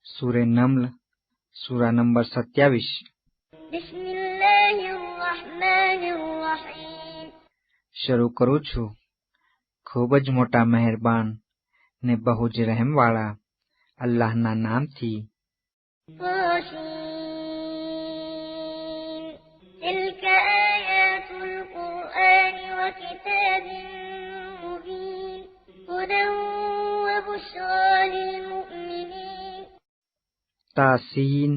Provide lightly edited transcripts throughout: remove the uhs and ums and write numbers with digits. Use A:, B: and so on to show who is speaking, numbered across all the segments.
A: सूरे नम्ल सूरा नंबर 27। શરૂ કરું છું ખૂબ જ મોટા મહેરબાન ને બહુ જ રહેમવાળા અલ્લાહના નામથી। તાસીન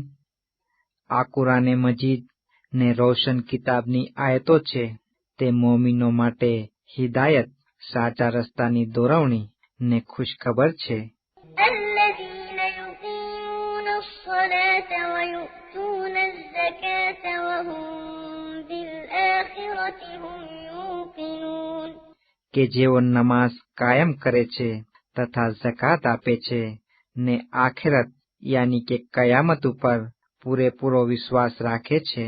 A: આ કુરાને મજીદ ને રોશન કિતાબની આયતો છે। તે મોમીનો માટે હિદાયત સાચા રસ્તાની દોરવણી ને ખુશખબર છે। કે જેઓ નમાઝ કાયમ કરે છે તથા ઝકાત આપે છે ને આખિરત યાની કે કયામત ઉપર પૂરેપૂરો વિશ્વાસ રાખે છે।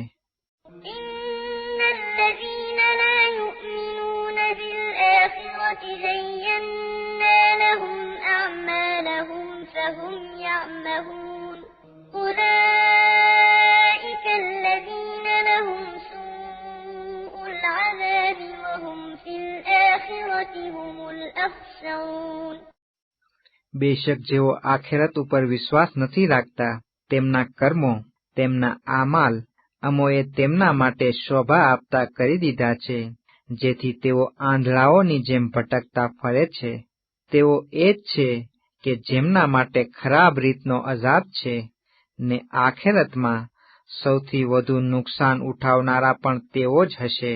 A: બેશક જેઓ આખિરત ઉપર વિશ્વાસ નથી રાખતા તેમના કર્મો તેમના આમાલ અમોએ તેમના માટે શોભા આપતા કરી દીધા છે, જેથી તેઓ આંધળાઓની જેમ ભટકતા ફરે છે। તેઓ એ જ છે કે જેમના માટે ખરાબ રીતનો અઝાબ છે ને આખિરતમાં સૌથી વધુ નુકસાન ઉઠાવનારા પણ તેઓ જ હશે।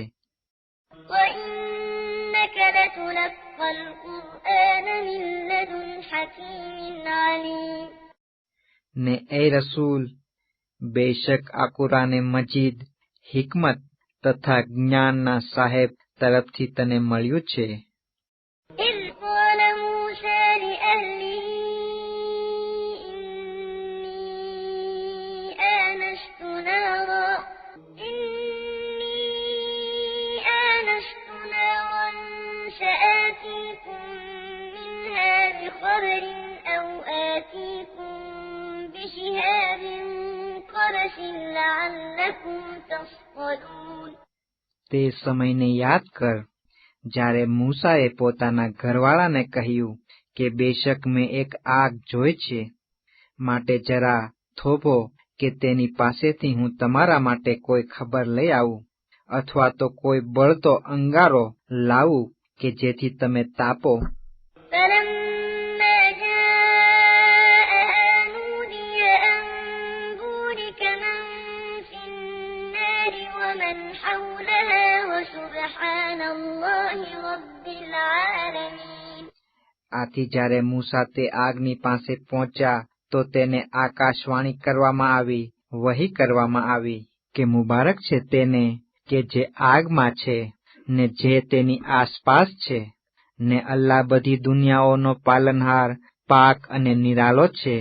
A: ને એ રસૂલ બેશક આ કુરાને મજીદ હિકમત તથા જ્ઞાનના સાહેબ તરફથી તને મળ્યું છે। તે સમયને યાદ કર જ્યારે મૂસાએ પોતાના ઘરવાળાને કહ્યું કે બેશક મેં એક આગ જોઈ છે, માટે જરા થોભો કે તેની પાસેથી હું તમારા માટે કોઈ ખબર લઈ આવું અથવા તો કોઈ બળતો અંગારો લાવું કે જેથી તમે તાપો। આથી જ્યારે મૂસા તે આગની પાસે પહોંચ્યા તો તેને આકાશવાણી કરવામાં આવી, વહી કરવામાં આવી કે મુબારક છે તેને કે જે આગમાં છે ને જે તેની આસપાસ છે, ને અલ્લાહ બધી દુનિયાઓનો પાલનહાર પાક અને નિરાલો છે।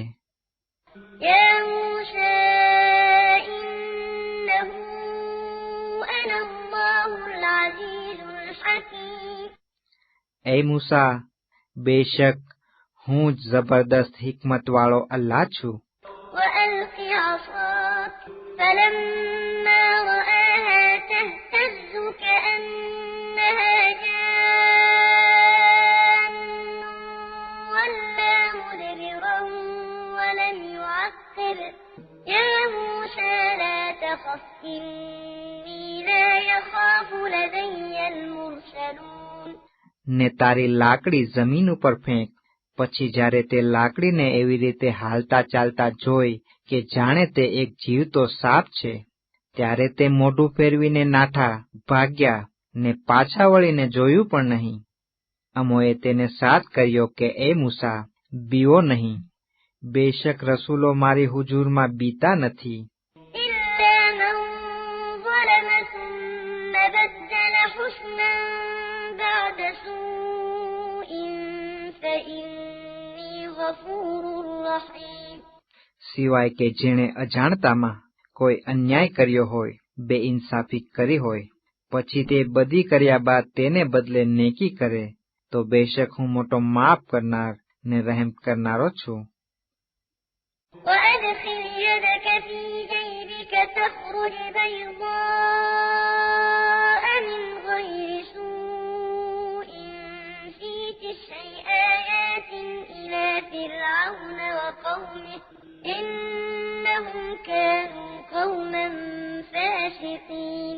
A: એ મૂસા બેશક હું જ જબરદસ્ત હિકમત વાળો અલ્લાહ છું। ને તારી લાકડી જમીન ઉપર ફેંક। પછી જ્યારે તે લાકડીને એવી રીતે હાલતા ચાલતા જોઈ કે જાણે તે એક જીવતો સાપ છે, ત્યારે તે મોઢું ફેરવીને નાઠા ભાગ્યા ને પાછા વળીને જોયું પણ નહીં। અમોએ તેને સાથ કર્યો કે એ મૂસા બીવો નહીં, બેશક રસૂલો મારી હુજૂરમાં બીતા નથી। સિવાય કે જેણે અજાણતામાં કોઈ અન્યાય કર્યો હોય, બેઇન્સાફી કરી હોય, પછી તે બધી કર્યા બાદ તેને બદલે નેકી કરે, તો બેશક હું મોટો માફ કરનાર ને રહેમ કરનારો છું।
B: وأدخل يدك في جيبك تخرج بيضاء من غير سوء في 9 آيات إلى فرعون وقومه إنهم كانوا قوما فاسقين.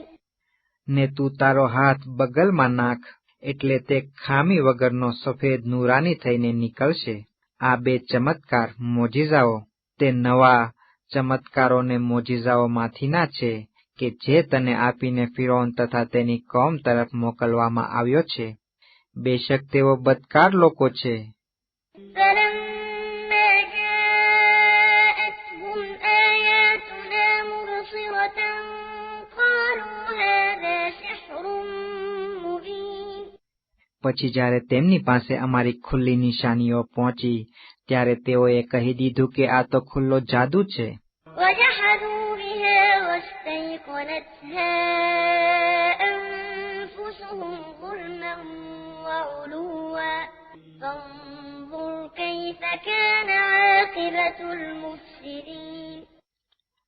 A: ને તું તારો હાથ બગલમાં નાખ, એટલે તે ખામી વગરનો સફેદ નુરાની થઈને નીકળશે. આ 2 ચમત્કાર મોજીઝાઓ તે નવા ચમત્કારોને મોજીઝાઓમાંથીના છે કે જે તને આપીને ફિરૌન તથા તેની કોમ તરફ મોકલવામાં આવ્યો છે. બેશક તેઓ બદકાર લોકો છે. પછી જ્યારે તેમની પાસે અમારી ખુલ્લી નિશાનીઓ પહોંચી ત્યારે તેઓએ કહી દીધું કે આ તો ખુલ્લો જાદુ છે.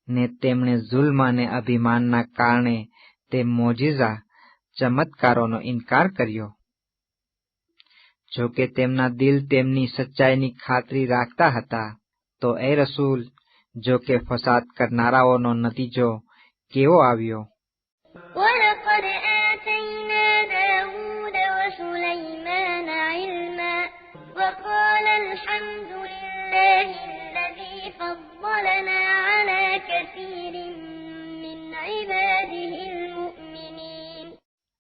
A: ને તેમણે જુલ્મ અને અભિમાનના કારણે તે મોજીઝા ચમત્કારોનો ઇનકાર કર્યો. જો કે તેમના દિલ તેમની સચ્ચાઈની ખાતરી રાખતા હતા. તો એ રસૂલ, જો કે ફસાદ કરનારાઓનો નતીજો કેવો આવ્યો.
B: وَلَقَدْ آتَيْنَا دَاوُودَ وَسُلَيْمَانَ عِلْمًا وَقَالَ الْحَمْدُ لِلَّهِ الَّذِي فَضَّلَنَا عَلَى كَثِيرٍ مِّنْ عِبَادِهِ الْمُؤْمِنِينَ.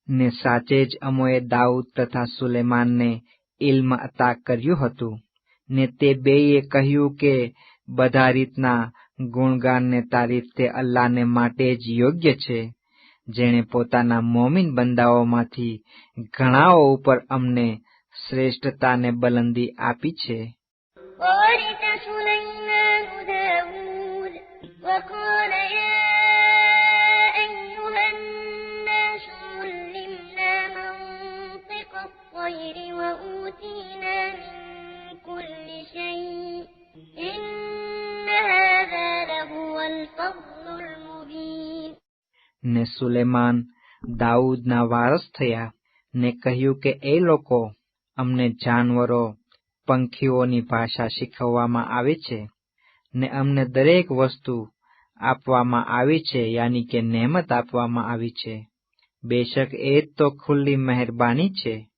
A: ને સાચે જ અમોએ દાઉદ તથા સુલેમાનને ઇલ્મ અતા કર્યું હતું. ને તે બેયે કહ્યું કે બધા રીતના ગુણગાન ને તારીફ તે અલ્લાહને માટે જ યોગ્ય છે, જેણે પોતાના મોમિન બંદાઓમાંથી ઘણાઓ ઉપર અમને શ્રેષ્ઠતા ને બલંદી આપી છે.
B: وَوَرِثَ سُلَيْمَانُ دَاوُودَ وَقَالَ يَا أَيُّهَا النَّاسُ عُلِّمْنَا مَنطِقَ الطَّيْرِ وَأُوتِينَا مِن كُلِّ شَيْءٍ إِنَّ هَذَا لَهُوَ الْفَضْلُ الْمُبِينُ.
A: ને સુલેમાન દાઉદના વારસ થયા ને કહ્યું કે એ લોકો અમને જાનવરો પંખીઓની ભાષા શીખવવામાં આવે છે ને અમને દરેક વસ્તુ આપવામાં આવી છે, યાની કે નેમત આપવામાં આવી છે. બેશક એ તો ખુલ્લી મહેરબાની છે.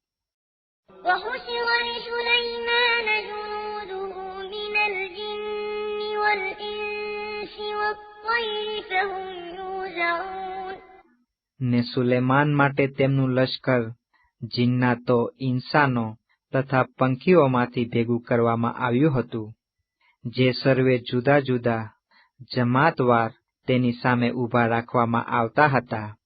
B: وَحُشِرَ لِسُلَيْمَانَ جُنُودُهُ مِنَ الْجِنِّ وَالْإِنسِ وَالطَّيْرِ فَهُمْ يُوزَعُونَ.
A: ને સુલેમાન માટે તેમનું લશ્કર જિન્નાતો, ઇન્સાનો તથા પંખીઓમાંથી ભેગું કરવામાં આવ્યું હતું, જે સર્વે જુદા જુદા જમાતવાર તેની સામે ઊભા રાખવામાં આવતા હતા.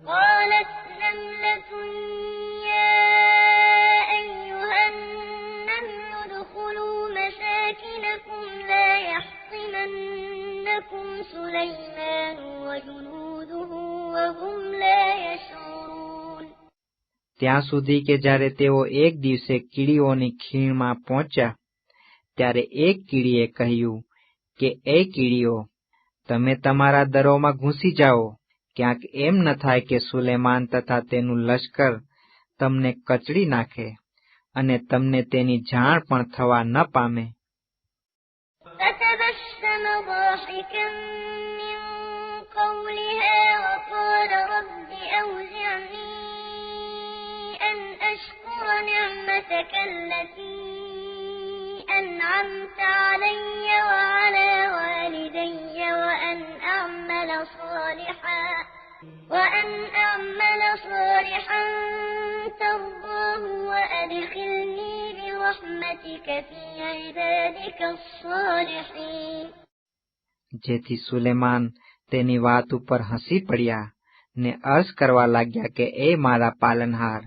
B: قالت نملة يا أيها النمل ادخلوا مساكنكم لا يحطمنكم سليمان وجنوده وهم لا يشعرون.
A: ત્યાં સુધી કે જ્યારે તેઓ એક દિવસે કીડીઓની ખીણમાં પહોંચ્યા ત્યારે એક કીડીએ કહ્યું કે એ કીડીઓ, તમે તમારા દરોમાં ઘૂસી જાઓ. ક્યાંક એમ ન થાય કે સુલેમાન તથા તેનું લશ્કર તમને કચડી નાખે અને તમને તેની જાણ પણ થવા ન પામે.
B: فتبسم ضاحكا من قولها وقال رب أوزعني أن أشكر نعمتك التي أنعمت علي وعلى والدي وأن أعمل صالحا ترضاه وأدخلني برحمتك في عبادك الصالحين.
A: જેથી સુલેમાન તેની વાત ઉપર હસી પડ્યા ને અર્જ કરવા લાગ્યા કે એ મારા પાલનહાર,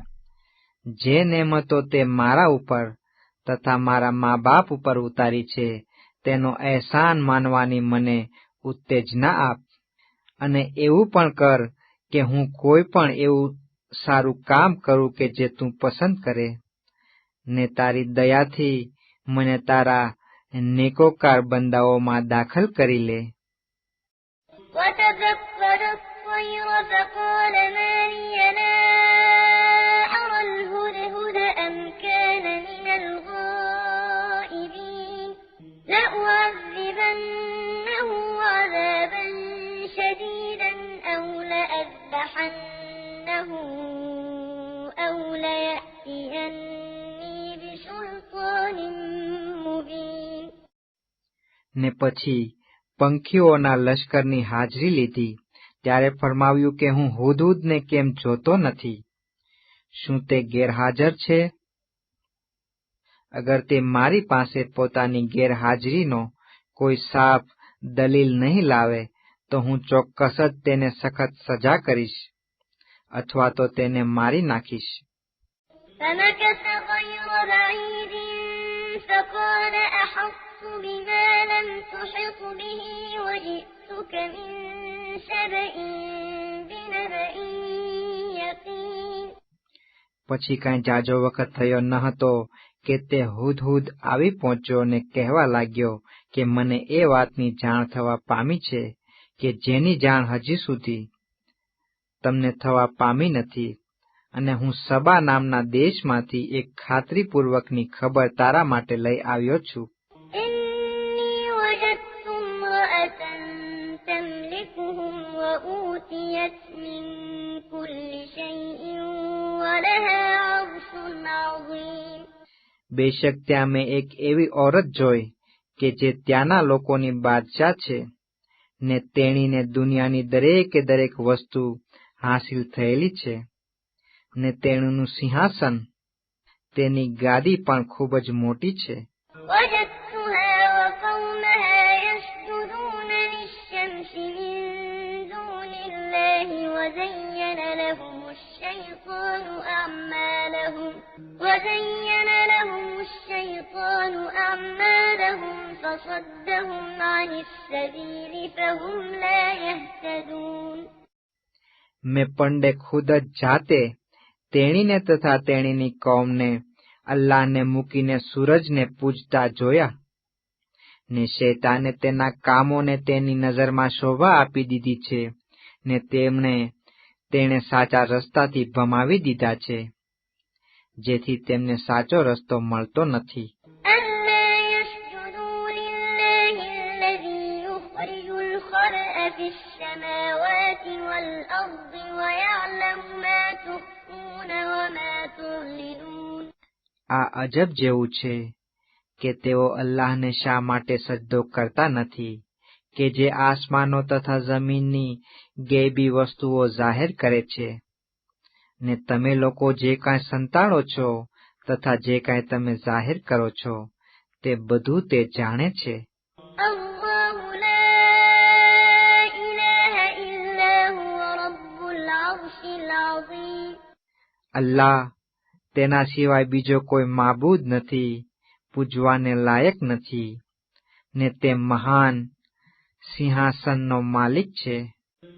A: જે નેમતો તે મારા ઉપર તથા મારા મા બાપ ઉપર ઉતારી છે તેનો અહેસાન માનવાની મને ઉત્તેજના આપ, અને એવું પણ કર કે હું કોઈ પણ એવું સારું કામ કરું કે જે તું પસંદ કરે, ને તારી દયાથી મને તારા નેકોકાર બંદાઓમાં દાખલ કરી લે.
B: وتفقد الطير فقال ما لي لا أرى الهدهد أم كان من الغائبين لأعذبنه عذابا شديدا أو لأذبحنه أو ليأتيني بسلطان مبين.
A: ને પછી પંખીઓના લશ્કરની હાજરી લીધી ત્યારે ફરમાવ્યું કે હું હુદહુદને કેમ જોતો નથી? શું તે ગેરહાજર છે? અગર તે મારી પાસે પોતાની ગેરહાજરીનો કોઈ સાફ દલીલ નહીં લાવે તો હું ચોક્કસ જ તેને સખત સજા કરીશ અથવા તો તેને મારી નાખીશ.
B: فمكث غير بعيد فقال أحطت بما لم تحط به وجئتك من سبأ بنبأ يقين.
A: પછી કાંઈ જાજો વખત થયો ન હતો કે તે હુદહુદ આવી પહોંચ્યો ને કહેવા લાગ્યો કે મને એ વાતની જાણ થવા પામી છે કે જેની જાણ હજી સુધી તમને થવા પામી નથી, અને હું સબા નામના દેશમાંથી એક ખાતરીપૂર્વકની ખબર તારા માટે લઈ આવ્યો છું.
B: إني وجدت امرأة تملكهم وأوتيت من كل شيء ولها عرش عظيم.
A: બેશક ત્યાં મેં એક એવી ઓરત જોઈ કે જે ત્યાંના લોકોની બાદશાહ છે, ને તેણીને દુનિયાની દરેકે દરેક વસ્તુ હાંસિલ થયેલી છે, ને તેણીનું સિંહાસન, તેની ગાદી પણ ખૂબ જ મોટી છે.
B: وجدتها وقومها يسجدون للشمس من دون الله وزين لهم الشيطان أعمالهم فصدهم عن السبيل فهم لا يهتدون.
A: મેં પંડે ખુદ જ જાતે તેણીને તથા તેણીની કૌમને અલ્લાહને મૂકીને સૂરજને પૂજતા જોયા, ને શૈતાને તેના કામોને તેની નજરમાં શોભા આપી દીધી છે, ને તેણે સાચા રસ્તાથી ભમાવી દીધા છે, જેથી તેમને સાચો રસ્તો મળતો નથી.
B: ألا يسجدوا لله الذي يخرج الخبأ في السماوات والأرض ويعلم ما تخفون وما تعلنون.
A: આ અજબ જેવું છે કે તેઓ અલ્લાહને શા માટે સજદો કરતા નથી કે જે આસમાનો તથા જમીનની ગેબી વસ્તુઓ જાહેર કરે છે, ને તમે લોકો જે કાંઈ સંતાડો છો તથા જે કાંઈ તમે જાહેર કરો છો તે બધું તે જાણે છે.
B: الله لا إله إلا هو رب العرش العظيم.
A: અલ્લાહ, તેના સિવાય બીજો કોઈ માબૂદ નથી, પૂજવાને લાયક નથી, ને તે મહાન સિંહાસનનો માલિક છે.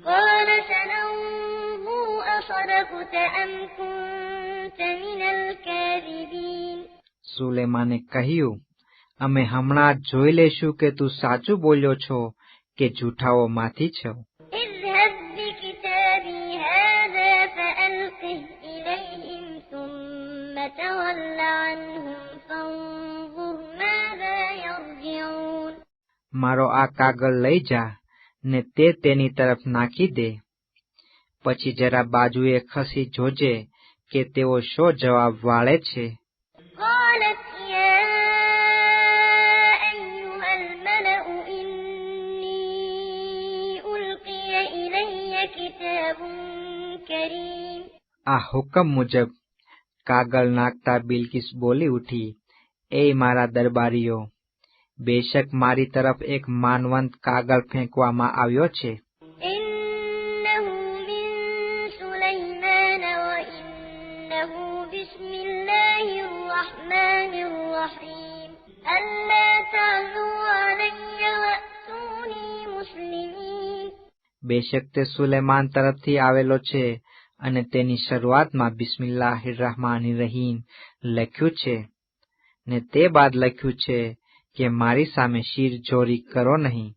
B: قال سننظر أصدقت أم كنت من الكاذبين.
A: સુલેમાને કહ્યું, અમે હમણાં જ જોઈ લેશું કે તું સાચું બોલ્યો છો કે જૂઠાઓમાંથી છો.
B: اذهب بكتابي هذا فألقه إليهم ثم تول عنهم فانظر ماذا يرجعون.
A: મારો આ કાગળ લઈ જા ને તે તેની તરફ નાખી દે, પછી જરા બાજુએ ખસી જોજે કે તેઓ શો જવાબ વાળે છે.
B: قالت يا أيها الملأ إني ألقي إلي كتاب كريم.
A: આ હુકમ મુજબ કાગળ નાખતા બિલકિસ બોલી ઉઠી, એ મારા દરબારીઓ, બેશક મારી તરફ એક માનવંત કાગળ ફેંકવામાં આવ્યો છે.
B: إنه من سليمان وإنه بسم الله الرحمن الرحيم ألا تعلوا علي
A: બેશક તે સુલેમાન તરફથી આવેલો છે અને તેની શરૂઆતમાં બિસ્મિલ્લાહિર્રહમાનિર્રહીમ લખ્યું છે, ને તે બાદ લખ્યું છે કે મારી સામે શિરજોરી કરો નહીં,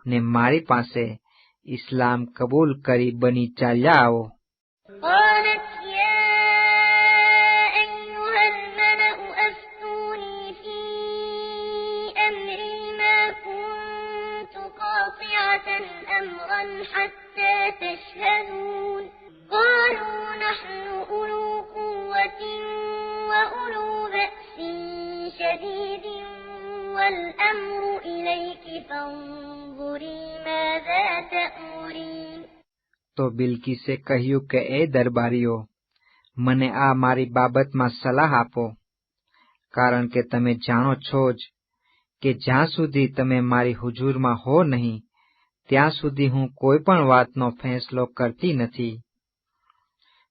A: ને મારી પાસે ઇસ્લામ કબૂલ કરી બની ચાલ્યા આવો.
B: قالت يا أيها الملأ أفتوني في أمري ما كنت قاطعة أمرا حتى تشهدون قالوا نحن أولو قوة وأولو بأس شديد والأمر إليك فانظري ماذا تأمرين.
A: તો બિલકીસે કહ્યું કે એ દરબારીઓ, મને આ મારી બાબતમાં સલાહ આપો, કારણ કે તમે જાણો છો જ કે જ્યાં સુધી તમે મારી હુજૂરમાં હો નહીં ત્યાં સુધી હું કોઈ પણ વાતનો ફેંસલો કરતી નથી.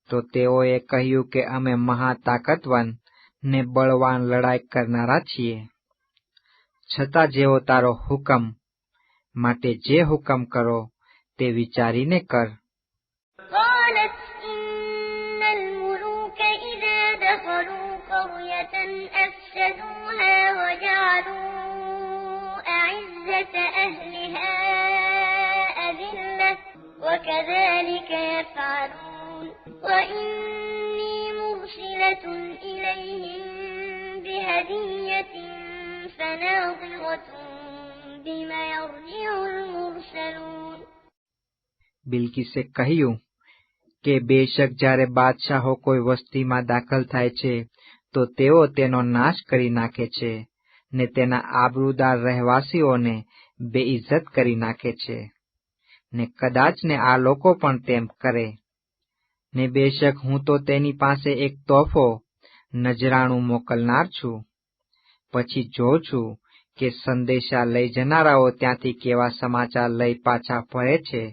A: તો તેઓએ કહ્યું કે અમે મહાતાકતવાન ને બળવાન લડાઈ કરનારા છીએ, છતાં જેવો તારો હુકમ, માટે જે હુકમ કરો તે વિચારીને કર.
B: قالت إن الملوك إذا دخلوا قرية أفسدوها وجعلوا أعزة أهلها أذلة وكذلك يفعلون وإني مرسلة إليهم بهدية فناظرة بما يرجع المرسلون.
A: બિલકીસે કહ્યું કે બેશક જ્યારે બાદશાહો કોઈ વસ્તીમાં દાખલ થાય છે તો તેઓ તેનો નાશ કરી નાખે છે ને તેના આબરૂદાર રહેવાસીઓને બેઇજ્જત કરી નાખે છે, ને કદાચ ને આ લોકો પણ તેમ કરે. ને બેશક હું તો તેની પાસે એક તોહફો નજરાણું મોકલનાર છું. પછી જોઉં છું કે સંદેશા લઈ જનારાઓ ત્યાંથી કેવા સમાચાર લઈ પાછા ફરે છે.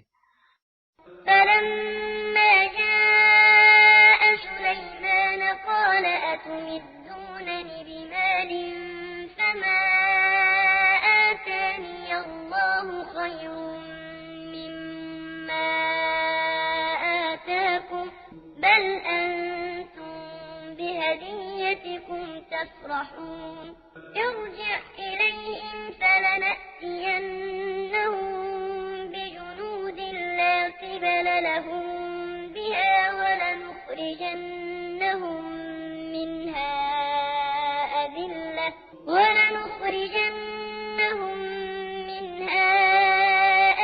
B: فلما جاء سليمان قال أتمدونني بمال فما آتاني الله خير مما آتاكم بل أنتم بهديتكم تفرحون ارجع إليهم فلنأتينهم بجنود لا قبل لهم بها ولنخرجنهم منها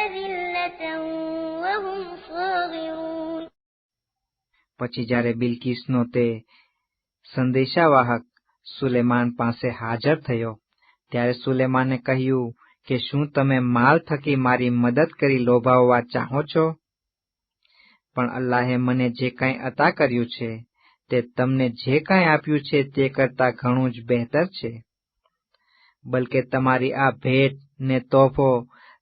B: أذلة وهم صاغرون.
A: પછી જ્યારે બિલકીસનો તે સંદેશાવાહક સુલેમાન પાસે હાજર થયો ત્યારે સુલેમાને કહ્યું કે શું તમે માલ થકી મારી મદદ કરી લોભાવવા ચાહો છો? પણ અલ્લાહે મને જે કાંઈ અતા કર્યું છે તે તમને જે કાંઈ આપ્યું છે તે કરતાં ઘણું જ બહેતર છે. બલકે તમારી આ ભેટ ને તોહફો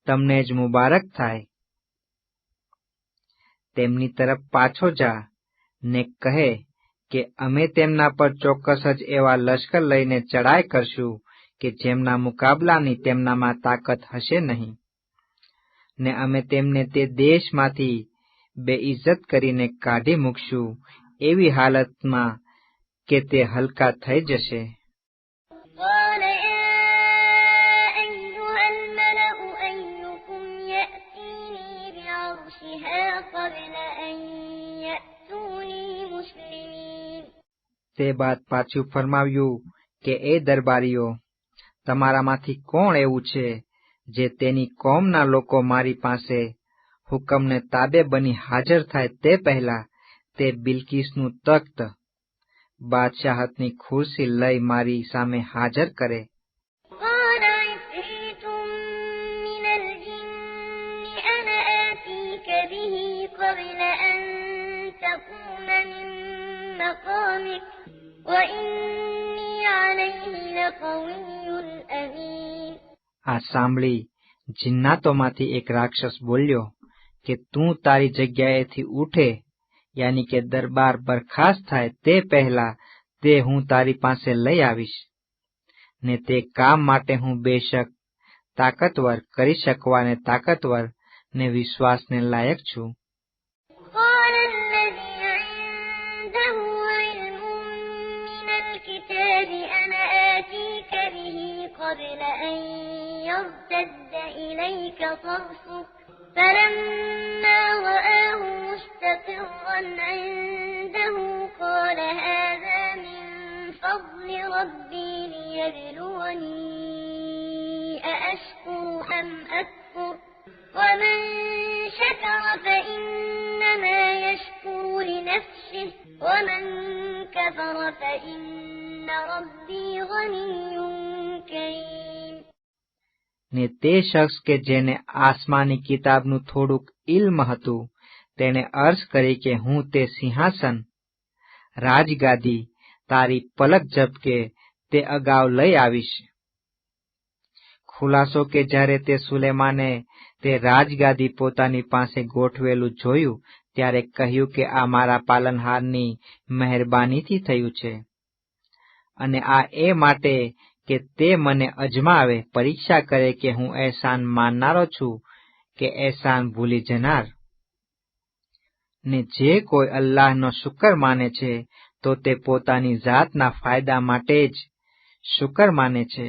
A: તમને જ મુબારક થાય. તેમની તરફ પાછો જા ને કહે કે અમે તેમના પર ચોક્કસ જ એવા લશ્કર લઈને ચડાઈ કરશું કે જેમના મુકાબલાની તેમનામાં તાકાત હશે નહીં, ને અમે તેમને તે દેશમાંથી બેઇજ્જત કરીને કાઢી મૂકશું એવી હાલતમાં કે તે હલકા થઈ જશે.
B: قال يا أيها الملأ أيكم يأتيني بعرشها قبل أن يأتوني مسلمين.
A: તે બાદ પાછું ફરમાવ્યું કે એ દરબારીઓ, તમારામાંથી કોણ એવું છે જે તેની કોમના લોકો મારી પાસે હુકમને તાબે બની હાજર થાય તે પહેલા તે બિલકીસનું તખ્ત, બાદશાહતની ખુરશી લઈ મારી સામે હાજર કરે.
B: قال عفريت من الجن أنا آتيك به قبل أن تقوم من مقامك وإني عليه لقوي أمين.
A: આ સાંભળી જિન્નાતોમાંથી એક રાક્ષસ બોલ્યો કે તું તારી જગ્યાએથી ઉઠે, યાની કે દરબાર બરખાસ્ત થાય તે પહેલા તે હું તારી પાસે લઈ આવીશ, ને તે કામ માટે હું બેશક તાકતવર, કરી શકવાને તાકતવર, ને વિશ્વાસને લાયક છું.
B: قال الذي عنده علم من الكتاب أنا آتيك به قبل أن يرتد إليك طرفك فلما رآه مستقرا عنده قال هذا من فضل ربي ليبلوني أأشكر أم أكفر ومن شكر فإنما يشكر لنفسه ومن كفر فإن ربي غني كريم.
A: ને તે શખ્સ કે જેને આસમાની કિતાબનું થોડુંક ઇલ્મ હતું તેણે અર્જ કરી કે હું તે સિંહાસન રાજગાદી તારી પલક ઝબકે તે અગાઉ લઈ આવીશ. ખુલાસો કે જ્યારે તે સુલેમાને તે રાજગાદી પોતાની પાસે ગોઠવેલું જોયું ત્યારે કહ્યું કે આ મારા પાલનહારની મહેરબાનીથી થયું છે, અને આ એ માટે કે તે મને અજમાવે, પરીક્ષા કરે કે હું એહસાન માનનારો છું કે એહસાન ભૂલી જનાર. ને જે કોઈ અલ્લાહનો શુકર માને છે તો તે પોતાની જાતના ફાયદા માટે જ શુકર માને છે,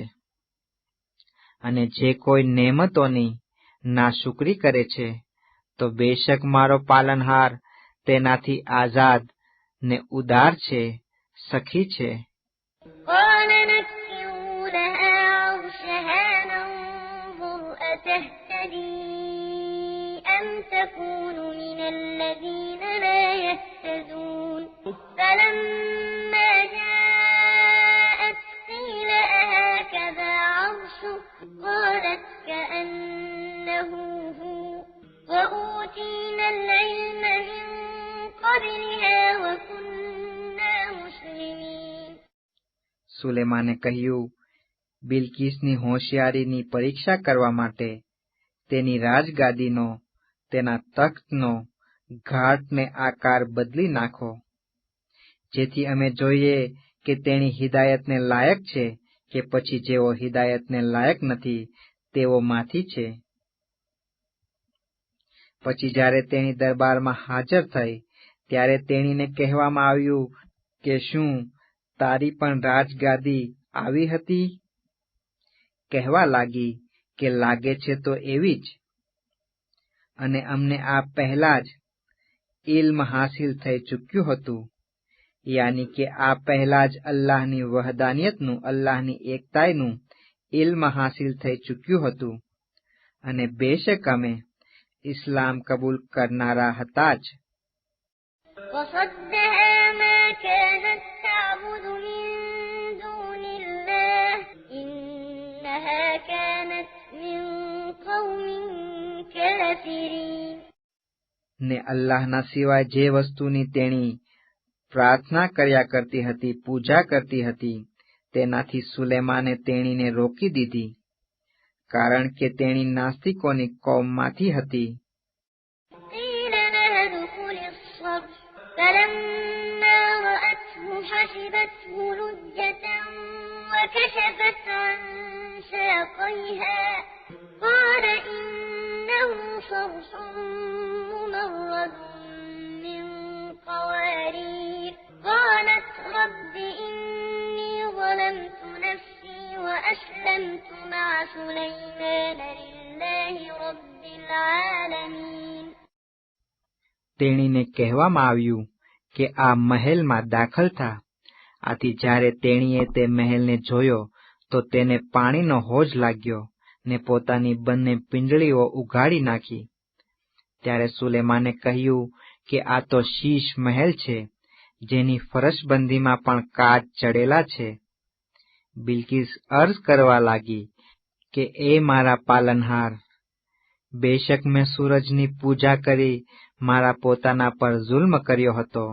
A: અને જે કોઈ નેમતોની નાશુકરી કરે છે તો બેશક મારો પાલનહાર તેનાથી આઝાદ ને ઉદાર છે, સખી છે.
B: قال نكروا لها عرشها ننظر أتهتدي أم تكون من الذين لا يهتدون فلما جاءت قيل أهكذا عرشك قالت كأنه هو وأوتينا العلم من قبلها وكنا مسلمين.
A: સુલેમાને કહ્યું, બિલકીસની હોશિયારીની પરીક્ષા કરવા માટે તેની રાજગાદીનો, તેના તખ્તનો ઘાટને આકાર બદલી નાખો, જેથી અમે જોઈએ કે તેણી હિદાયતને લાયક છે કે પછી જેઓ હિદાયતને લાયક નથી તેઓમાંથી છે. પછી જ્યારે તેણી દરબારમાં હાજર થઈ ત્યારે તેણીને કહેવામાં આવ્યું કે શું તારી પણ રાજગાદી આવી હતી? કહેવા લાગી કે લાગે છે તો એવી જ, અને અમને આ પહેલા જ ઇલ્મ હાસિલ થઈ ચૂક્યું હતું, યાની કે આ પહેલા જ અલ્લાહની વહદાનિયતનું, અલ્લાહની એકતાનું ઇલ્મ હાસિલ થઈ ચૂક્યું હતું, અને બેશક અમે ઇસ્લામ કબૂલ કરનારા હતા જ.
B: وصدها ما كانت تعبد من دون الله إنها كانت من قوم كافرين.
A: ને અલ્લાહના સિવાય જે વસ્તુની તેણી પ્રાર્થના કર્યા કરતી હતી, પૂજા કરતી હતી, તેનાથી સુલેમાને તેણીને રોકી દીધી, કારણ કે તેણી નાસ્તિકોની કોમમાંથી હતી.
B: قيل لها ادخل الصرح فلما رأته حسبته لجة وكشفت عن ساقيها قال إنه صرح ممرد من قوارير قالت رب إني ظلمت نفسي وأسلمت مع سليمان لله رب العالمين.
A: તેણીને કહેવામાં આવ્યું કે આ મહેલમાં દાખલ થા. આથી જ્યારે તેણીએ તે મહેલને જોયો તો તેને પાણીનો હોજ લાગ્યો ને પોતાની બંને પિંજળીઓ ઉઘાડી નાખી. ત્યારે સુલેમાને કહ્યું કે આ તો શીશ મહેલ છે, જેની ફરશબંધીમાં પણ કાચ ચડેલા છે. બિલકિસ અર્જ કરવા લાગી કે એ મારા પાલનહાર, બેશક મેં સૂરજની પૂજા કરી મારા પોતાના પર જુલ્મ કર્યો હતો,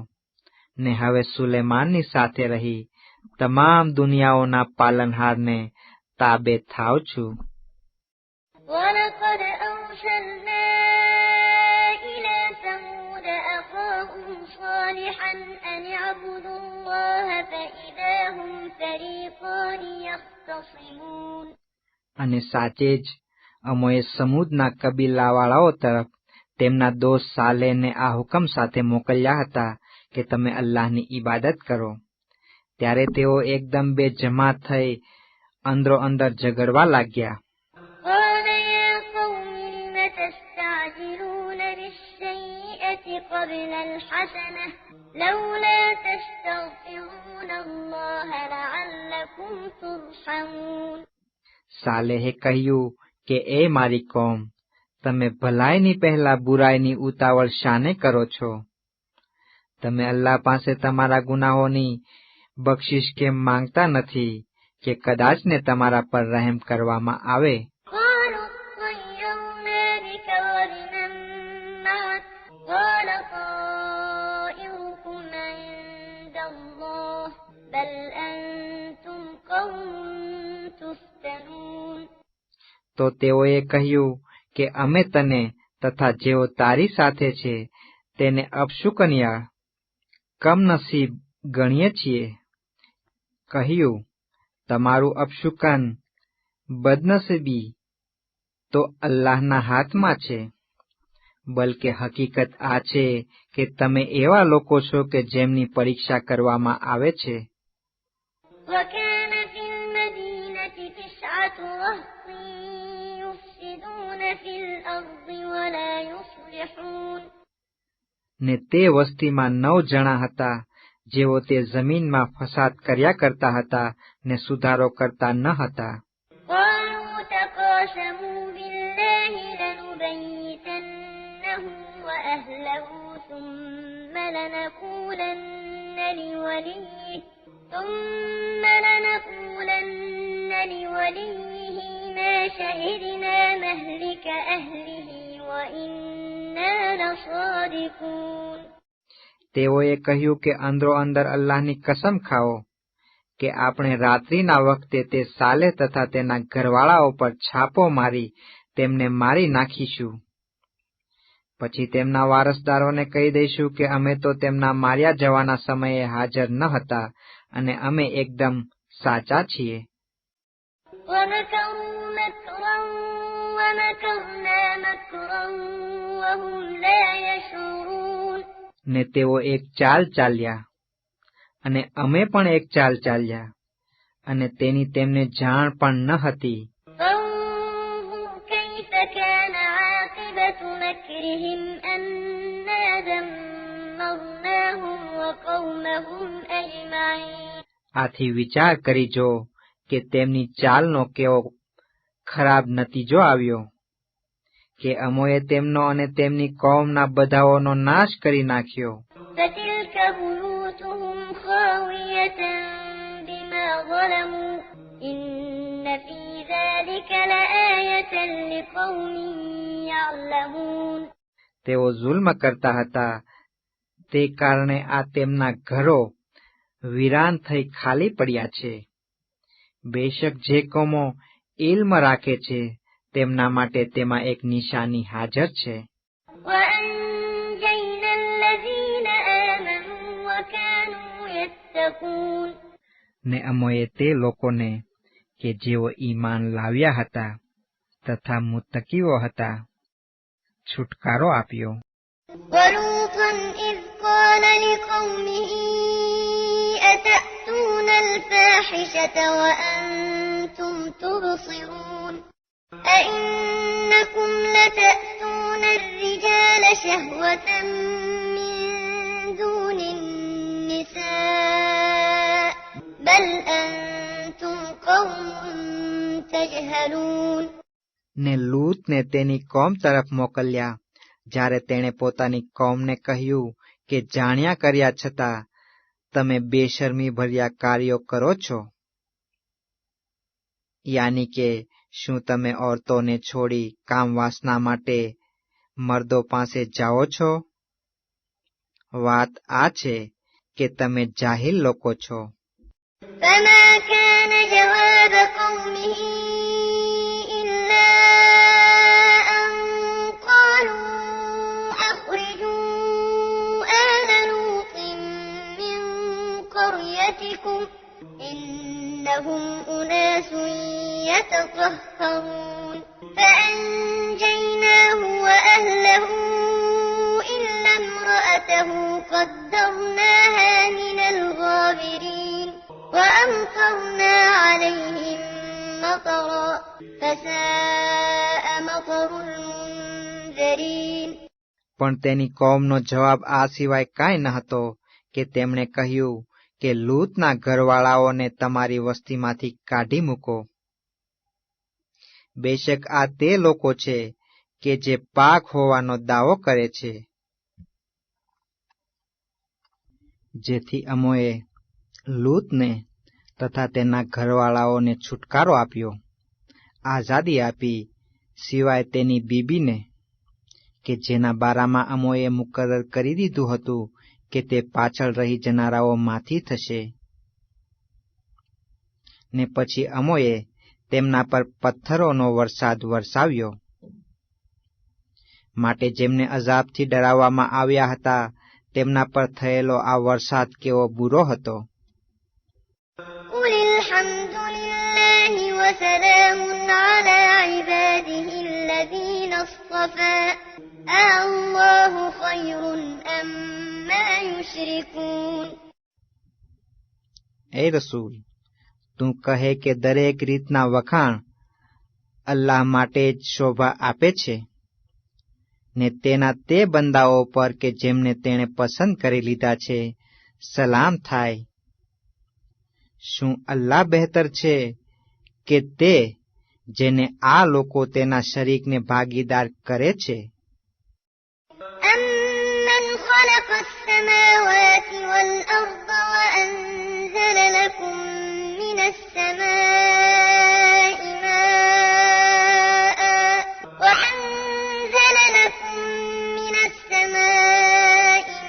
A: ને હવે સુલેમાનની સાથે રહી તમામ દુનિયાઓના પાલનહારને તાબે થાવ છું.
B: ولقد أرسلنا إلى ثمود أخاهم صالحا أن اعبدوا الله فإذا هم فريقان يختصمون.
A: અને સાચે જ અમોએ સમૂદના કબીલાવાળાઓ તરફ તેમના દોસ્ત સાલેહને આ હુકમ સાથે મોકલ્યા હતા કે તમે અલ્લાહની ઇબાદત કરો. ત્યારે તેઓ એકદમ બે જમા થઈ અંદરો અંદર ઝઘડવા લાગ્યા.
B: قال يا قوم لم تستعجلون بالسيئة قبل الحسنة لولا تستغفرون الله لعلكم ترحمون.
A: સાલેહે કહ્યું કે એ મારી કોમ, તમે ભલાઈની પહેલા બુરાઈની ઉતાવળ શાને કરો છો? તમે અલ્લાહ પાસે તમારા ગુનાહોની બક્ષિશ કેમ માંગતા નથી કે કદાચ ને તમારા પર રહેમ કરવામાં આવે?
B: قالوا اطيرنا بك وبمن معك قال طائركم عند الله بل أنتم قوم تفتنون.
A: તો તેઓએ કહ્યું કે અમે તને તથા જેઓ તારી સાથે છે તેને અપશુકનિયા કમનસીબ ગણીએ છીએ. કહ્યું, તમારું અપશુકન બદનસીબી તો અલ્લાહના હાથમાં છે. બલકે હકીકત આ છે કે તમે એવા લોકો છો કે જેમની પરીક્ષા કરવામાં આવે છે.
B: وكان في المدينة 9 رهط يفسدون في الأرض ولا يصلحون.
A: ને તે વસ્તીમાં 9 જણા હતા જેઓ તે જમીનમાં ફસાદ કર્યા કરતા હતા ને સુધારો કરતા ન હતા.
B: قالوا تقاسموا بالله لنبيتنه وأهله ثم لنقولن لوليه ما شهدنا مهلك أهله وإنا لصادقون.
A: તેઓએ કહ્યું કે અંદરો અંદર અલ્લાહની કસમ ખાઓ કે આપણે રાત્રિના વખતે તે સાલેહ તથા તેના ઘરવાળાઓ પર છાપો મારી તેમને મારી નાખીશું. પછી તેમના વારસદારોને કહી દઈશું કે અમે તો તેમના માર્યા જવાના સમયે હાજર ન હતા અને અમે એકદમ સાચા છીએ.
B: ومكروا مكرا ومكرنا مكرا وهم لا يشعرون.
A: ને તેઓ એક ચાલ ચાલ્યા અને અમે પણ એક ચાલ ચાલ્યા અને તેની તેમને જાણ પણ ન હતી.
B: فانظر كيف كان عاقبة مكرهم أنا دمرناهم وقومهم أجمعين.
A: આથી વિચાર કરી જો કે તેમની ચાલનો કેવો ખરાબ નતીજો આવ્યો કે અમોએ તેમનો અને તેમની કોમના બધાઓનો નાશ કરી નાખ્યો.
B: فتلك بيوتهم خاوية بما ظلموا إن في ذلك لآية لقوم يعلمون.
A: તેઓ જુલ્મ કરતા હતા તે કારણે આ તેમના ઘરો વિરાન થઈ ખાલી પડ્યા છે. બેશક જે કોમો ઇલ્મ રાખે છે તેમના માટે તેમાં એક નિશાની હાજર છે.
B: وأنجينا الذين آمنوا وكانوا يتقون.
A: ને અમોએ તે લોકોને કે જેઓ ઈમાન લાવ્યા હતા તથા મુત્તકીઓ હતા છુટકારો આપ્યો.
B: ولوطا إذ قال لقومه أتأتون الفاحشة وأنتم تبصرون أئنكم لتأتون الرجال شهوة من دون النساء بل أنتم قوم تجهلون.
A: ને લૂતને તેની કોમ તરફ મોકલ્યા જ્યારે તેણે પોતાની કોમને કહ્યું કે જાણ્યા કર્યા છતાં તમે બેશરમી ભર્યા કાર્યો કરો છો. યાની કે શું તમે ઓરતોને છોડી કામ વાસના માટે મર્દો પાસે જાઓ છો? વાત આ છે કે તમે જાહિલ લોકો છો.
B: فما كان جواب قومه إلا أن قالوا أخرجوا آل لوط من قريتكم إنهم أناس يتطهرون. فأنجيناه فساء مطر المنذرين.
A: પણ તેની કોમનો જવાબ આ સિવાય કાંઈ ન હતો કે તેમણે કહ્યું કે લૂતના ઘરવાળાઓને તમારી વસ્તીમાંથી કાઢી મૂકો. બેશક આ તે લોકો છે કે જે પાક હોવાનો દાવો કરે છે, જેથી અમોએ લૂતને તથા તેના ઘરવાળાઓને છુટકારો આપ્યો, આઝાદી આપી, સિવાય તેની બીબીને, કે જેના બારામાં અમોએ મુકરર કરી દીધું હતું કે તે પાછળ રહી જનારાઓમાંથી થશે. ને પછી અમોએ તેમના પર પથ્થરોનો વરસાદ વરસાવ્યો. માટે જેમને અઝાબથી ડરાવવામાં આવ્યા હતા તેમના પર થયેલો આ વરસાદ કેવો બુરો હતો.
B: قل الحمد لله وسلام على عباده الذين اصطفى الله خير أما يشركون.
A: એ રસૂલ, તું કહે કે દરેક રીતના વખાણ અલ્લાહ માટે જ શોભા આપે છે ને તેના તે બંદાઓ પર કે જેમને તેણે પસંદ કરી લીધા છે સલામ થાય. શું અલ્લાહ બહેતર છે કે તે જેને આ લોકો તેના શરીકને ભાગીદાર કરે છે?
B: أَمَّنْ خَلَقَ السَّمَاوَاتِ وَالْأَرْضَ وَأَنزَلَ لَكُم مِّنَ السَّمَاءِ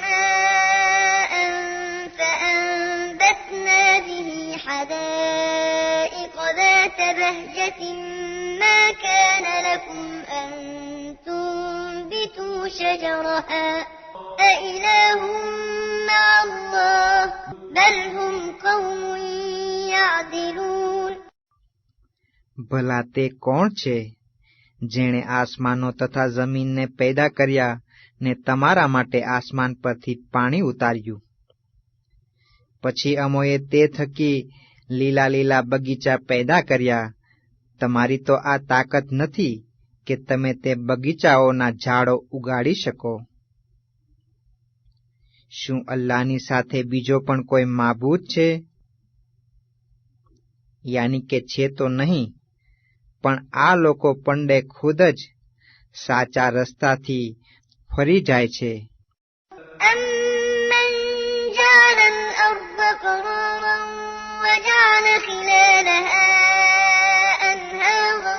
B: مَاءً فَأَنبَتْنَا بِهِ حَدَائِقَ ذَاتَ بَهْجَةٍ مَّا كَانَ لَكُمْ أَن تُنبِتُوا شَجَرَهَا أَإِلَٰهٌ مَّعَ اللَّهِ بَلْ هُمْ قَوْمٌ يَعْدِلُونَ.
A: ભલા તે કોણ છે જેણે આસમાનો તથા જમીનને પેદા કર્યા ને તમારા માટે આસમાન પરથી પાણી ઉતાર્યું? પછી અમોએ તે થકી લીલા લીલા બગીચા પેદા કર્યા. તમારી તો આ તાકાત નથી કે તમે તે બગીચાઓના ઝાડો ઉગાડી શકો. શું અલ્લાહની સાથે બીજો પણ કોઈ માબૂદ છે? યાની કે છે તો નહીં, પણ આ લોકો પંડે ખુદ જ સાચા રસ્તાથી ફરી જાય છે.
B: أَمَّنْ جَعَلَ الْأَرْضَ قَرَارًا وَجَعَلَ خِلَالَهَا أَنْهَارًا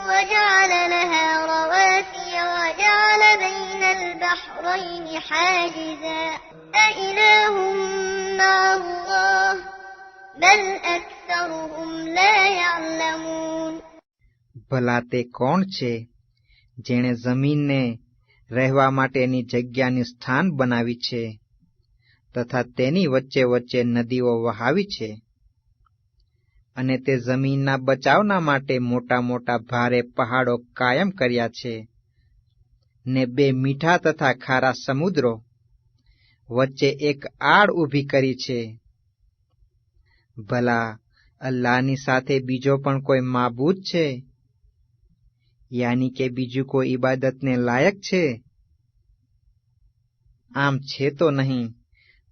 B: وَجَعَلَ لَهَا رَوَاسِيَ وَجَعَلَ بَيْنَ الْبَحْرَيْنِ حَاجِزًا أَإِلَٰهٌ مَّعَ اللَّهِ بَلْ أَكْثَرُهُمْ لَا يَعْلَمُونَ.
A: ભલા તે કોણ છે જેણે જમીનને રહેવા માટેની જગ્યાની સ્થાન બનાવી છે તથા તેની વચ્ચે વચ્ચે નદીઓ વહાવી છે, અને તે જમીનના બચાવના માટે મોટા મોટા ભારે પહાડો કાયમ કર્યા છે, ને બે મીઠા તથા ખારા સમુદ્રો વચ્ચે એક આડ ઊભી કરી છે. ભલા અલ્લાહની સાથે બીજો પણ કોઈ માબૂદ છે? યાની કે બીજું કોઈ ઇબાદતને લાયક છે? આમ છે તો નહીં,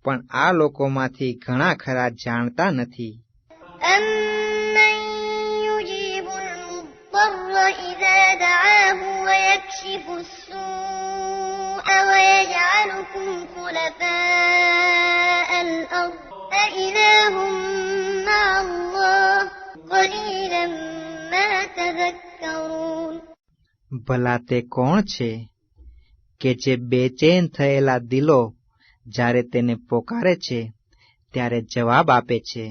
A: પણ આ લોકોમાંથી ઘણા ખરા જાણતા નથી.
B: أَمَّن يُجِيبُ الْمُضْطَرَّ إِذَا دَعَاهُ وَيَكْشِفُ السُّوءَ وَيَجْعَلُكُمْ خُلَفَاءَ الْأَرْضِ أَإِلَٰهٌ مَّعَ اللَّهِ قَلِيلًا مَّا تَذَكَّرُونَ.
A: ભલા તે કોણ છે કે જે બેચેન થયેલા દિલો જ્યારે તેને પોકારે છે ત્યારે જવાબ આપે છે,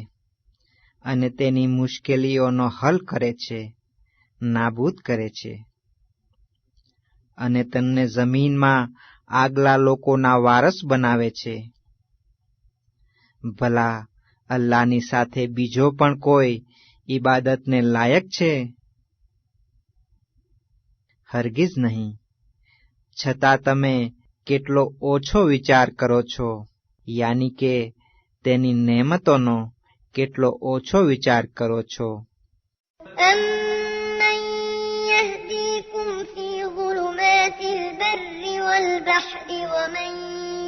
A: અને તેની મુશ્કેલીઓનો હલ કરે છે, નાબૂદ કરે છે, અને તેમને જમીનમાં આગલા લોકોના વારસ બનાવે છે. ભલા અલ્લાહની સાથે બીજો પણ કોઈ ઇબાદતને લાયક છે? હરગીઝ નહીં. છતાં તમે કેટલો ઓછો વિચાર કરો છો, યાની કે તેની નેમતોનો કેટલો ઓછો વિચાર કરો છો.
B: أَمَّن البحر ومن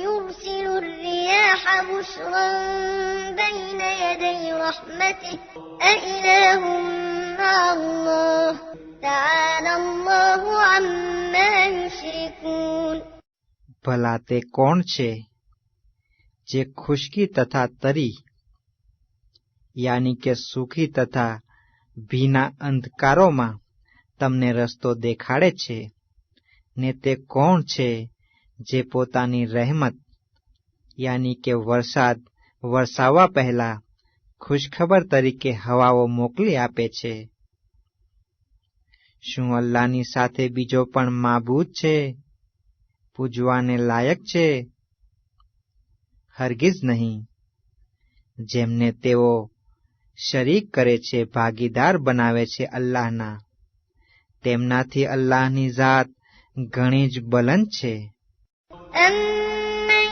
B: يرسل الرياح بشرا بين يدي رحمته أإله مع الله تعالى الله عما يشركون.
A: ભલા તે કોણ છે જે ખુશ્કી તથા તરી યાની કે સુખી તથા ભીના અંધકારોમાં તમને રસ્તો દેખાડે છે, ને તે કોણ છે જે પોતાની રહેમત યાની કે વરસાદ વરસાવવા પહેલા ખુશખબર તરીકે હવાઓ મોકલી આપે છે. શું અલ્લાહની સાથે બીજો પણ માબૂદ છે પૂજવાને લાયક છે? હરગિઝ નહીં. જેમને તેઓ શરીક કરે છે, ભાગીદાર બનાવે છે અલ્લાહના, તેમનાથી અલ્લાહની ઝાત ઘણી જ બલંદ છે.
B: أَمَّن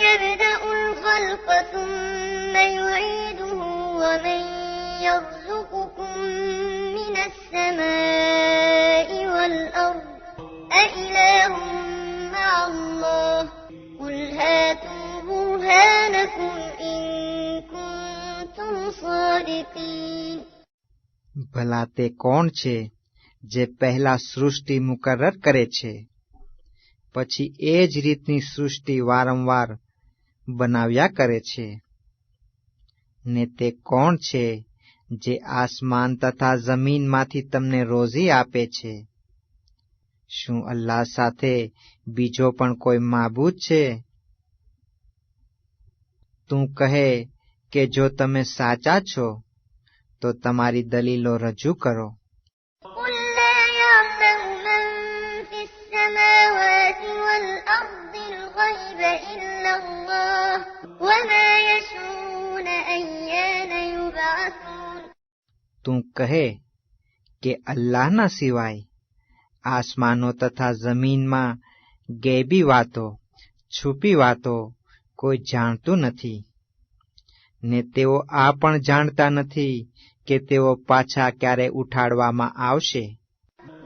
B: يَبْدَأُ الْخَلْقَ ثُمَّ يُعِيدُهُ وَمَن يَرْزُقُكُم مِّنَ السَّمَاءِ وَالْأَرْضِ أَإِلَٰهٌ مَّعَ اللَّهِ قُلْ هَاتُوا بُرْهَانَكُمْ إِن كُنتُمْ صَادِقِينَ.
A: ભલા તે કોણ છે જે પહેલા સૃષ્ટિ મુકર્રર કરે છે, પછી એ જ રીતની સૃષ્ટિ વારંવાર બનાવ્યા કરે છે? ને તે કોણ છે જે આસમાન તથા જમીનમાંથી તમને રોજી આપે છે? શું અલ્લાહ સાથે બીજો પણ કોઈ માબૂદ છે? તું કહે કે જો તમે સાચા છો તો તમારી દલીલો રજૂ કરો.
B: قُل لَّا يَعْلَمُ مَن فِي السَّمَاوَاتِ وَالْأَرْضِ الْغَيْبَ إِلَّا اللَّهُ وَمَا يَشْعُرُونَ أَيَّانَ يُبْعَثُونَ.
A: તું કહે કે અલ્લાહના સિવાય આસમાનો તથા જમીનમાં ગેબી વાતો, છુપી વાતો કોઈ જાણતું નથી, ને તેઓ આ પણ જાણતા નથી કે તેઓ પાછા ક્યારે ઉઠાડવામાં આવશે.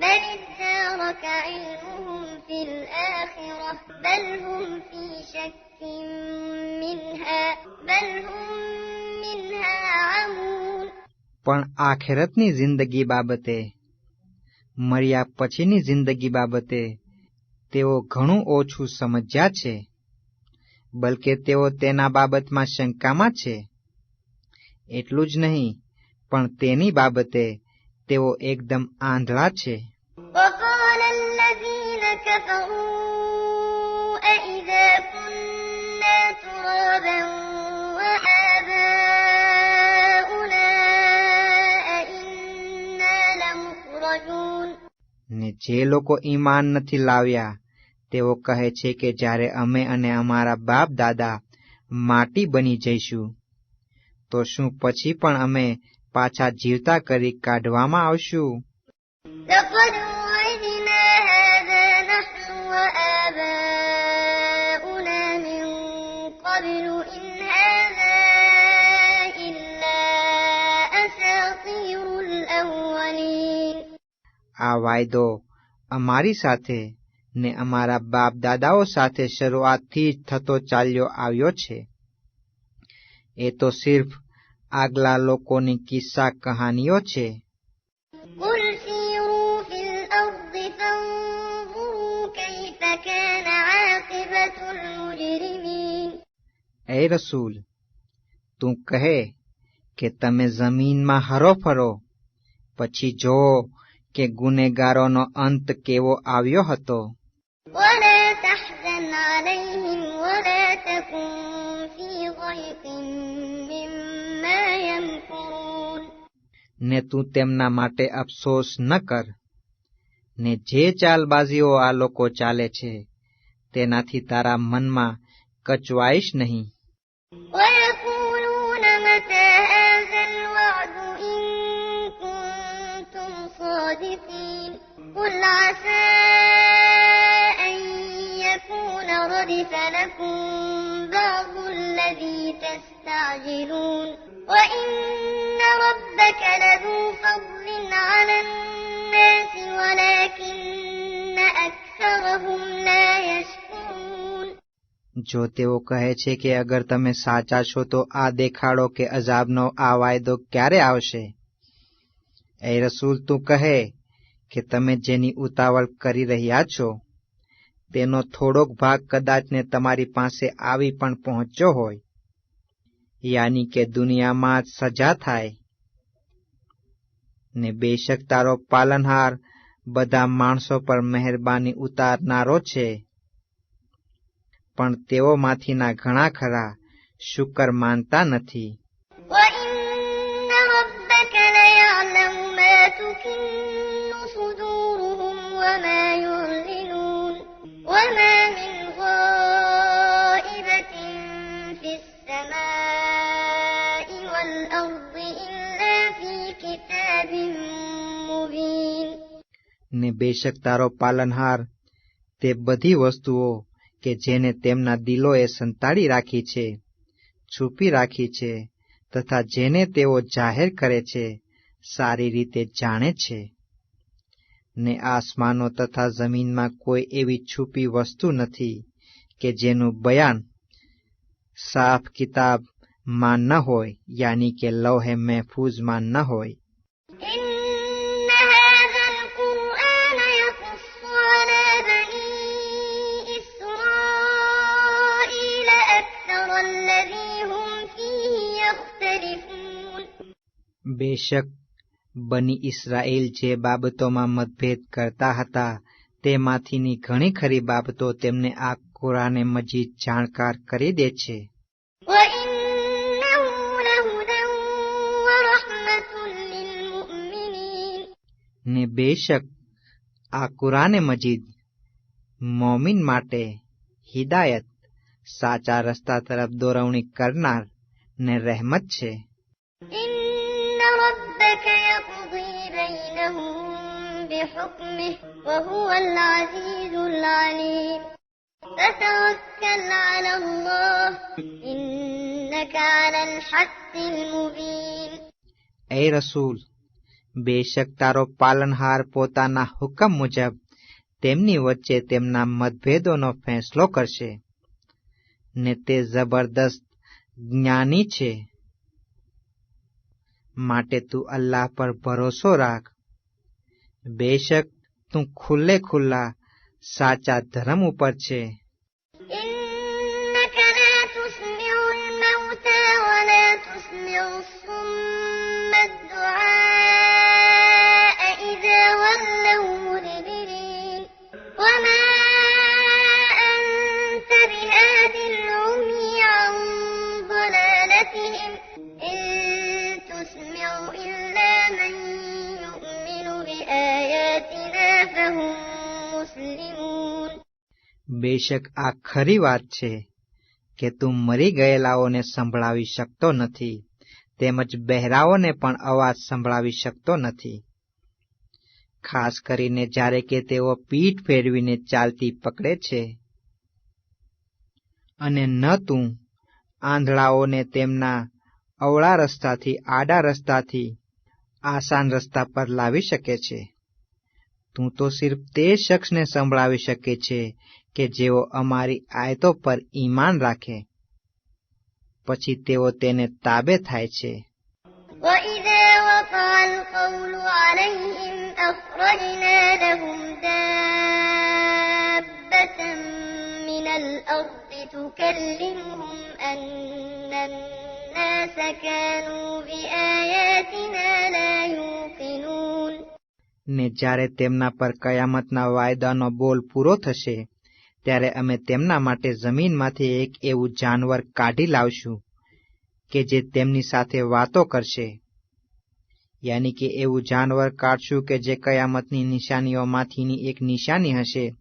B: بَلِ ادَّارَكَ عِلْمُهُمْ فِي الْآخِرَةِ بَلْ هُمْ فِي شَكٍّ مِّنْهَا عَمُونَ.
A: પણ આખેરતની જિંદગી બાબતે, મર્યા પછીની જિંદગી બાબતે તેઓ ઘણું ઓછું સમજ્યા છે, બલકે તેઓ તેના બાબતમાં શંકામાં છે. એટલું જ નહીં, પણ તેની બાબતે તેઓ એકદમ આંધળા છે.
B: وَقَالَ الَّذِينَ كَفَرُوا أَإِذَا كُنَّا تُرَابًا وَآبَاؤُنَا أَإِنَّا لَمُخْرَجُونَ.
A: ને જે લોકો ઈમાન નથી લાવ્યા તેઓ કહે છે કે જ્યારે અમે અને અમારા બાપ દાદા માટી બની જઈશું તો શું પછી પણ અમે પાછા જીવતા કરી કાઢવામાં આવશું?
B: لَقَدْ وُعِدْنَا هَٰذَا نَحْنُ وَآبَاؤُنَا مِن قَبْلُ إِنْ هَٰذَا إِلَّا أَسَاطِيرُ الْأَوَّلِينَ.
A: આ વાયદો અમારી સાથે ને અમારા બાપ દાદાઓ સાથે શરૂઆતથી જ થતો ચાલ્યો આવ્યો છે. એ તો સિર્ફ આગલા લોકોની કિસ્સા કહાનીઓ છે.
B: قُلْ سِيرُوا فِي الْأَرْضِ فَانظُرُوا كَيْفَ كَانَ عَاقِبَةُ الْمُجْرِمِينَ.
A: એ રસૂલ, તું કહે કે તમે જમીનમાં હરો ફરો, પછી જો કે ગુનેગારોનો અંત કેવો આવ્યો હતો.
B: وَلَا تَحْزَنْ عَلَيْهِمْ وَلَا تَكُنْ فِي ضَيْقٍ مِّمَّا يَمْكُرُونَ.
A: ને તું તેમના માટે અફસોસ ન કર, ને જે ચાલબાજીઓ આ લોકો ચાલે છે તેનાથી તારા મનમાં કચવાઈશ નહીં.
B: وَيَقُولُونَ مَتَىٰ هَٰذَا الْوَعْدُ إِن كُنتُمْ صَادِقِينَ. قُلْ عَسَىٰ أَن يَكُونَ رَدِفَ لَكُم بَعْضُ الَّذِي تَسْتَعْجِلُونَ. وَإِنَّ رَبَّكَ لَذُو فَضْلٍ عَلَى النَّاسِ وَلَٰكِنَّ أَكْثَرَهُمْ لَا يَشْكُرُونَ.
A: જો તેઓ કહે છે કે અગર તમે સાચા છો તો આ દેખાડો કે અઝાબનો આ વાયદો ક્યારે આવશે. એ રસૂલ, તું કહે કે તમે જેની ઉતાવળ કરી રહ્યા છો તેનો થોડોક ભાગ કદાચને તમારી પાસે આવી પણ પહોંચ્યો હોય, યાની કે દુનિયામાં જ સજા થાય. ને બેશક તારો પાલનહાર બધા માણસો પર મહેરબાની ઉતારનારો છે, પણ તેઓમાંથીના ઘણા ખરા શુકર માનતા નથી.
B: وَإِنَّ رَبَّكَ لَيَعْلَمُ مَا تُكِنُّ صُدُورُهُمْ وَمَا يُعْلِنُونَ وَمَا مِنْ غَائِبَةٍ فِي السَّمَاءِ وَالْأَرْضِ إِلَّا فِي كِتَابٍ مُبِينٍ.
A: ને બેશક તારો પાલનહાર તે બધી વસ્તુઓ કે જેને તેમના દિલોએ સંતાડી રાખી છે, છુપી રાખી છે, તથા જેને તેઓ જાહેર કરે છે, સારી રીતે જાણે છે. ને આસમાનો તથા જમીનમાં કોઈ એવી છુપી વસ્તુ નથી કે જેનું બયાન સાફ કિતાબમાં ન હોય, યાની કે લૌહે મહેફૂઝમાં ન હોય.
B: إِنَّ هَذَا الْقُرْآنَ يَقُصُّ عَلَى بَنِي إِسْرَائِيلَ أَكْثَرَ الَّذِي هُمْ فِيهِ يَخْتَلِفُونَ.
A: બેશક બની ઇસ્રાએલ જે બાબતોમાં મતભેદ કરતા હતા તેમાંથીની ઘણી ખરી બાબતો તેમને આ કુરાને મજીદ જાણકાર કરી દે છે.
B: وَإِنَّهُ لَهُدًى وَرَحْمَةٌ لِّلْمُؤْمِنِينَ.
A: ને બેશક આ કુરાને મજીદ મોમિન માટે હિદાયત, સાચા રસ્તા તરફ દોરવણી કરનાર ને રહેમત છે.
B: إِنَّ رَبَّكَ يَقْضِي بَيْنَهُم بِحُكْمِهِ وَهُوَ الْعَزِيزُ الْعَلِيمُ. فَتَوَكَّلْ عَلَى اللَّهِ إِنَّكَ عَلَى الْحَقِّ الْمُبِينِ.
A: એ રસૂલ, બેશક તારો પાલનહાર પોતાના હુકમ મુજબ તેમની વચ્ચે તેમના મતભેદોનો ફેંસલો કરશે, ને તે જબરદસ્ત જ્ઞાની છે. માટે તું અલ્લાહ પર ભરોસો રાખ. બેશક તું ખુલ્લે ખુલ્લા સાચા ધર્મ ઉપર છે.
B: إِنَّكَ لَا تُسْمِعُ الْمَوْتَىٰ وَلَا تُسْمِعُ الصُّمَّ الدُّعَاءَ إِذَا وَلَّوْا مُدْبِرِينَ. وَمَا أَنتَ بِهَادِ الْعُمْيِ عَن ضَلَالَتِهِمْ إِن تُسْمِعُ إِلَّا مَن يُؤْمِنُ بِآيَاتِنَا فَهُم مُّسْلِمُونَ.
A: બેશક આ ખરી વાત છે કે તું મરી ગયેલાઓને સંભળાવી શકતો નથી, તેમજ બહેરાઓને પણ અવાજ સંભળાવી શકતો નથી, ખાસ કરીને જ્યારે કે તેઓ પીઠ ફેરવીને ચાલતી પકડે છે. અને ન તું આંધળાઓને તેમના અવળા રસ્તાથી આડા રસ્તાથી આસાન રસ્તા પર લાવી શકે છે. તું તો સિર્ફ તે શખ્સને સંભળાવી શકે છે કે જેઓ અમારી આયતો પર ઈમાન રાખે, પછી તેઓ તેને તાબે થાય છે.
B: وَإِذَا وَقَعَ الْقَوْلُ عَلَيْهِمْ أَخْرَجْنَا لَهُمْ دَابَّةً مِّنَ الْأَرْضِ تُكَلِّمُهُمْ أَنَّ النَّاسَ كَانُوا بِآيَاتِنَا لَا يُوقِنُونَ.
A: ને જ્યારે તેમના પર કયામતના વાયદાનો બોલ પૂરો થશે ત્યારે અમે તેમના માટે જમીનમાંથી એક એવું જાનવર કાઢી લાવશું કે જે તેમની સાથે વાતો કરશે, યાની કે એવું જાનવર કાઢશું કે જે કયામતની નિશાનીઓમાંથીની એક નિશાની હશે,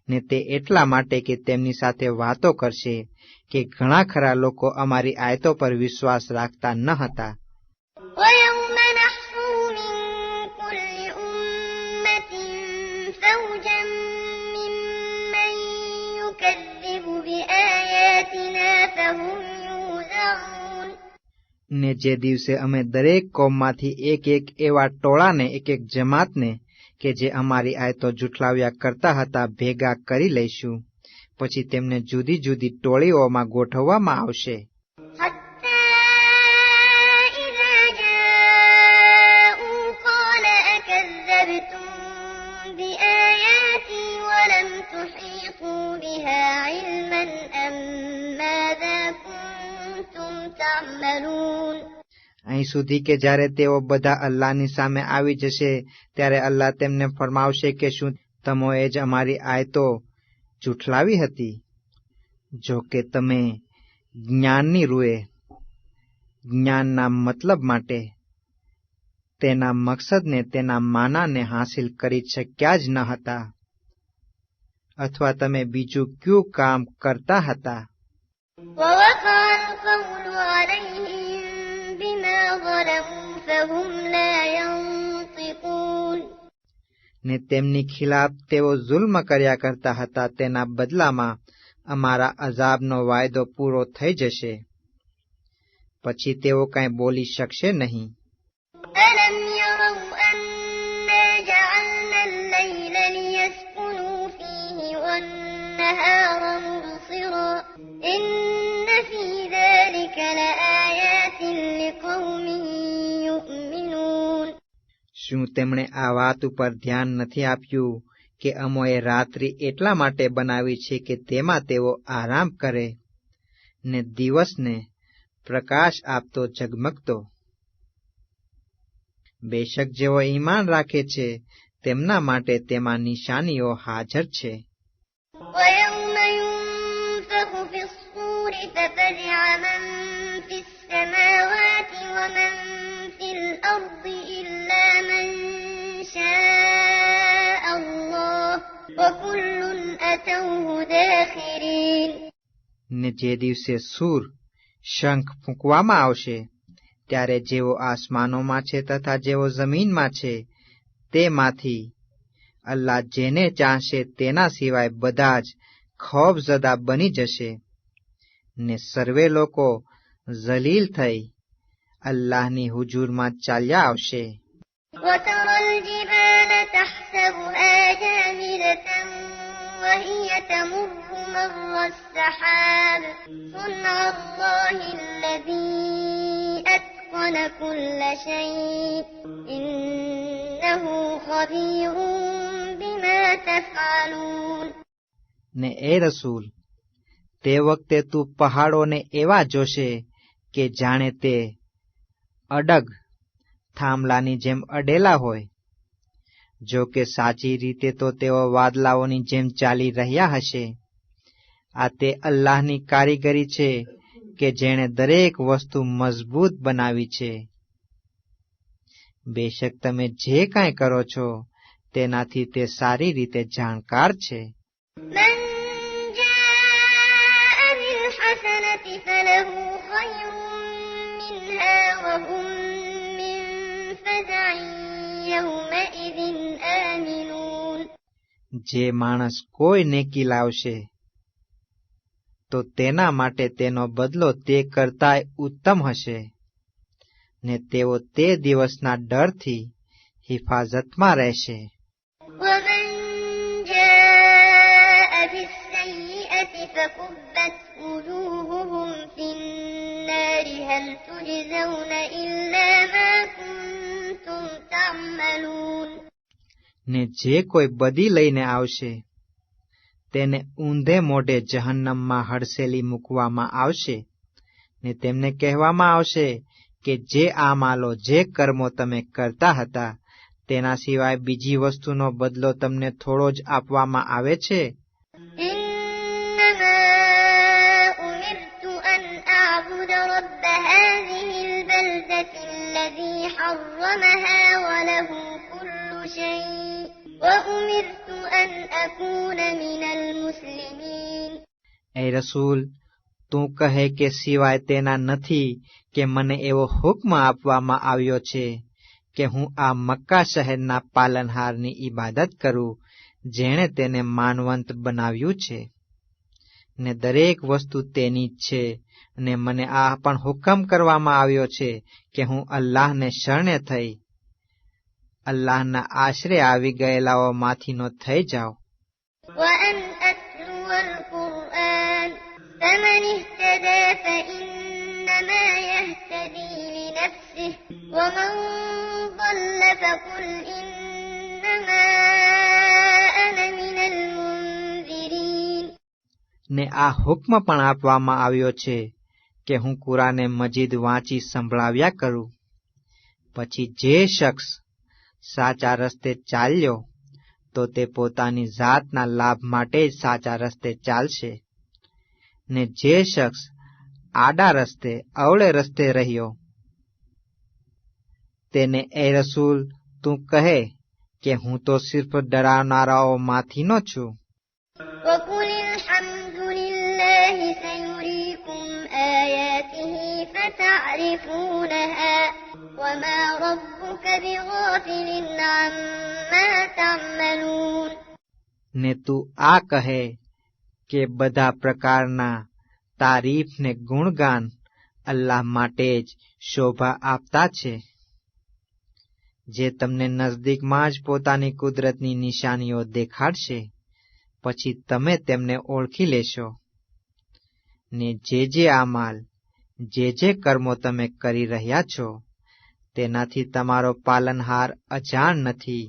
A: ને તે એટલા માટે કે તેમની સાથે વાતો કરશે કે ઘણા ખરા લોકો અમારી આયતો પર વિશ્વાસ રાખતા ન હતા.
B: وَيَوْمَ نَحْشُرُ مِن كُلِّ أُمَّةٍ فَوْجًا مِّمَّن يُكَذِّبُ بِآيَاتِنَا فَهُمْ يُوزَعُونَ.
A: ને જે દિવસે અમે દરેક કોમમાંથી એક એક એવા ટોળાને, એક એક જમાતને કે જે અમારી આયતો જુઠલાવ્યા કરતા હતા ભેગા કરી લઈશું, પછી તેમને જુદી જુદી ટોળીઓમાં ગોઠવવામાં આવશે.
B: حتى إذا جاءوا قال أكذبتم بآياتي ولم تحيطوا بها علما أم ماذا كنتم تعملون.
A: અહીં સુધી કે જ્યારે તેઓ બધા અલ્લાહની સામે આવી જશે ત્યારે અલ્લાહ તેમને ફરમાવશે કે શું તમોએ જ અમારી આયતો જૂઠલાવી હતી? જો કે તમે જ્ઞાનની રૂએ જ્ઞાનના મતલબ માટે તેના મકસદને તેના માનાને હાંસિલ કરી શક્યા જ ન હતા, અથવા તમે બીજું કયું કામ કરતા હતા?
B: ووقع القول عليهم بما ظلموا فهم لا ينطقون.
A: ને તેમની ખિલાફ તેઓ જુલ્મ કર્યા કરતા હતા, તેના બદલામાં અમારા અઝાબનો વાયદો પૂરો થઈ જશે, પછી તેઓ કાંઈ બોલી શકશે નહીં.
B: ألم يروا أنا جعلنا الليل ليسكنوا فيه والنهار مبصرا إن في ذلك لآيات لقوم يؤمنون.
A: શું તેમણે આ વાત ઉપર ધ્યાન નથી આપ્યું કે અમોએ રાત્રિ એટલા માટે બનાવી છે કે તેમાં તેઓ આરામ કરે ને દિવસને પ્રકાશ આપતો ઝગમગતો? બેશક જેઓ ઈમાન રાખે છે તેમના માટે તેમાં નિશાનીઓ હાજર છે.
B: ويوم ينفخ في الصور ففزع من في السماوات ومن في الأرض إلا من شاء الله وكل أتوه داخرين.
A: ને જે દિવસે સૂર શંખ ફૂંકવામાં આવશે ત્યારે જેઓ આસમાનોમાં છે તથા જેઓ જમીનમાં છે તેમાંથી અલ્લાહ જેને ચાહશે તેના સિવાય બધા જ ખૌફઝદા બની જશે, ને સર્વે લોકો ઝલીલ થઈ અલ્લાહની હુજૂરમાં ચાલ્યા આવશે.
B: وترى الجبال تحسبها جامدة وهي تمر مر السحاب صنع الله الذي أتقن كل شيء إنه خبير بما تفعلون.
A: ને એ રસૂલ, તે વખતે તું પહાડોને એવા જોશે કે જાણે તે અડગ થાંભલાની જેમ અડેલા હોય. જો કે સાચી રીતે તો તેઓ વાદલાઓની જેમ ચાલી રહ્યા હશે. આ તે અલ્લાહની કારીગરી છે કે જેણે દરેક વસ્તુ મજબૂત બનાવી છે. બેશક તમે જે કાંઈ કરો છો તેનાથી તે સારી રીતે જાણકાર છે.
B: من جاء بالحسنة فله خير منها وهم من فزع يومئذ آمنون.
A: જે માણસ કોઈ નેકી લાવશે તો તેના માટે તેનો બદલો તે કરતાંય ઉત્તમ હશે, ને તેઓ તે દિવસના ડરથી હિફાજતમાં રહેશે.
B: ومن جاء بالسيئة فكبت وجوههم في النار هل تجزون إلا ما كنتم تعملون.
A: ને જે કોઈ બદી લઈને આવશે તેને ઊંધે મોઢે જહન્નમમાં હડસેલી મૂકવામાં આવશે, ને તેમને કહેવામાં આવશે કે જે આમાલો જે કર્મો તમે કરતા હતા તેના સિવાય બીજી વસ્તુનો બદલો તમને થોડો જ આપવામાં આવે છે.
B: إنما أمرت أن أعبد رب هذه البلدة الذي حرمها وله كل شيء وأمرت أن أكون من المسلمين.
A: એ રસૂલ, તું કહે કે સિવાય તેના નથી કે મને એવો હુક્મ આપવામાં આવ્યો છે કે હું આ મક્કા શહેરના પાલનહારની ઇબાદત કરું જેણે તેને માનવંત બનાવ્યું છે, ને દરેક વસ્તુ તેની જ છે, અને મને આ પણ હુકમ કરવામાં આવ્યો છે કે હું અલ્લાહને શરણે થઈ અલ્લાહના આશરે આવી ગયેલાઓમાંથીનો થઈ જાઉં.
B: وأن أتلو القرآن فمن اهتدى فإنما يهتدي لنفسه ومن ضل فقل إنما أنا من المنذرين.
A: ને આ હુક્મ પણ આપવામાં આવ્યો છે કે હું કુરાને મજીદ વાંચી સંભળાવ્યા કરું. પછી જે શખ્સ સાચા રસ્તે ચાલ્યો તો તે પોતાની જાતના લાભ માટે જ સાચા રસ્તે ચાલશે, ને જે શખ્સ આડા રસ્તે અવળે રસ્તે રહ્યો તેને એ રસૂલ તું કહે કે હું તો સિર્ફ ડરાવનારાઓમાંથીનો છું.
B: وقل الحمد لله سيريكم آياته فتعرفونها وما ربك بغافل عما تعملون.
A: ને તું આ કહે કે બધા પ્રકારના તારીફ ને ગુણગાન અલ્લાહ માટે જ શોભા આપતા છે, જે તમને નજદીકમાં જ પોતાની કુદરતની નિશાનીઓ દેખાડશે, પછી તમે તેમને ઓળખી લેશો. ને જે આમાલ, જે કર્મો તમે કરી રહ્યા છો તેનાથી તમારો પાલનહાર અજાણ નથી.